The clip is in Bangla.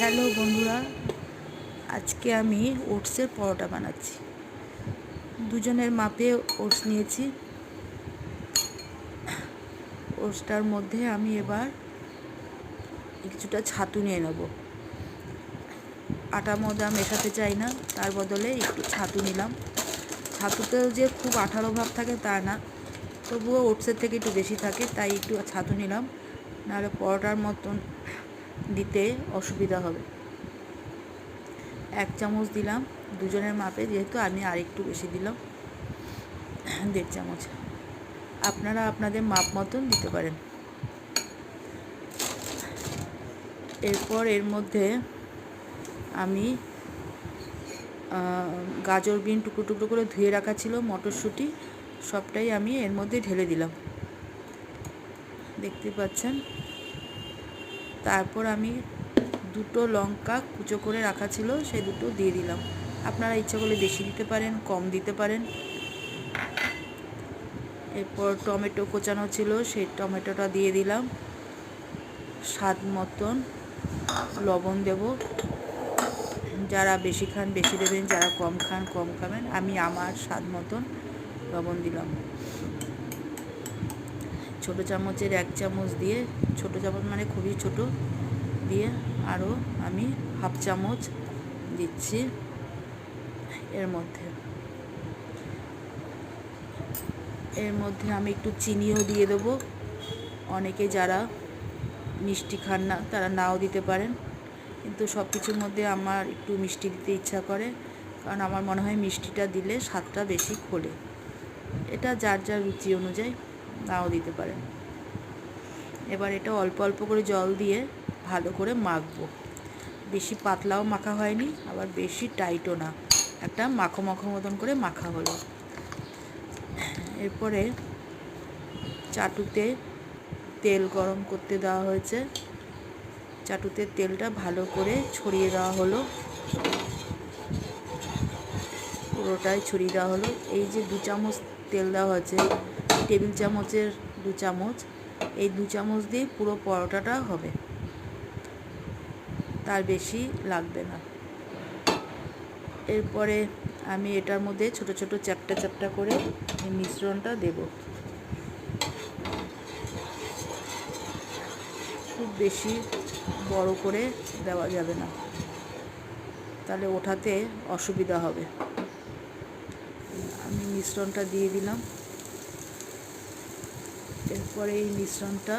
হ্যালো বন্ধুরা, আজকে আমি ওটসের পরোটা বানাচ্ছি। দুজনের মাপে ওটস নিয়েছি। ওটসটার মধ্যে আমি এবার কিছুটা ছাতু নিয়ে নেব। আটা ময়দা মেশাতে চাই না, তার বদলে একটু ছাতু নিলাম। ছাতুতেও যে খুব আঠালো ভাব থাকে তা না, তবুও ওটসের থেকে একটু বেশি থাকে, তাই একটু ছাতু নিলাম, নাহলে পরোটার মতন দিতে অসুবিধা হবে। 1 চামচ দিলাম দুজনের মাপে, যেহেতু আমি আরেকটু বেশি দিলাম, 1.5 চামচ। আপনারা আপনাদের মাপ মতন দিতে পারেন। এরপর এর মধ্যে আমি গাজর বিন টুকরো টুকরো করে ধুয়ে রাখা ছিল, মটরশুঁটি সবটাই আমি এর মধ্যে ঢেলে দিলাম, দেখতে পাচ্ছেন। তারপর আমি 2টো লঙ্কা কুচো করে রাখা ছিল, সেই 2টো দিয়ে দিলাম। আপনারা ইচ্ছা করলে বেশি দিতে পারেন, কম দিতে পারেন। এরপর টমেটো কোচানো ছিল, সেই টমেটোটা দিয়ে দিলাম। স্বাদ মতন লবণ দেব, যারা বেশি খান বেশি দেবেন, যারা কম খান কম খাবেন। আমি আমার স্বাদ মতন লবণ দিলাম। ছোটো চামচের 1 চামচ দিয়ে, ছোটো চামচ মানে খুবই ছোটো দিয়ে, আরও আমি 1/2 চামচ দিচ্ছি এর মধ্যে। আমি একটু চিনিও দিয়ে দেবো। অনেকে যারা মিষ্টি খান না তারা নাও দিতে পারেন, কিন্তু সব কিছুর মধ্যে আমার একটু মিষ্টি দিতে ইচ্ছা করে, কারণ আমার মনে হয় মিষ্টিটা দিলে স্বাদটা বেশি খোলে। এটা যার যার রুচি অনুযায়ী নাও দিতে পারেন। এবার এটা অল্প অল্প করে জল দিয়ে ভালো করে মাখবো। বেশি পাতলাও মাখা হয়নি, আবার বেশি টাইটও না, একটা মাখো মাখো মতন করে মাখা হলো। এরপরে চাটুতে তেল গরম করতে দেওয়া হয়েছে, চাটুতে তেলটা ভালো করে ছড়িয়ে দেওয়া হলো, পুরোটাই ছড়িয়ে দেওয়া হলো। এই যে 2 চামচ তেল দেওয়া হয়েছে, টেবিল চামচের 2 চামচ, এই 2 চামচ দিয়ে পুরো পরোটাটা হবে, তার বেশি লাগবে না। এরপরে আমি এটার মধ্যে ছোট ছোট চ্যাপ্টা চ্যাপ্টা করে এই মিশ্রণটা দেব। খুব বেশি বড় করে দেওয়া যাবে না, তাহলে ওঠাতে অসুবিধা হবে। আমি মিশ্রণটা দিয়ে দিলাম। এরপরে এই মিশ্রণটা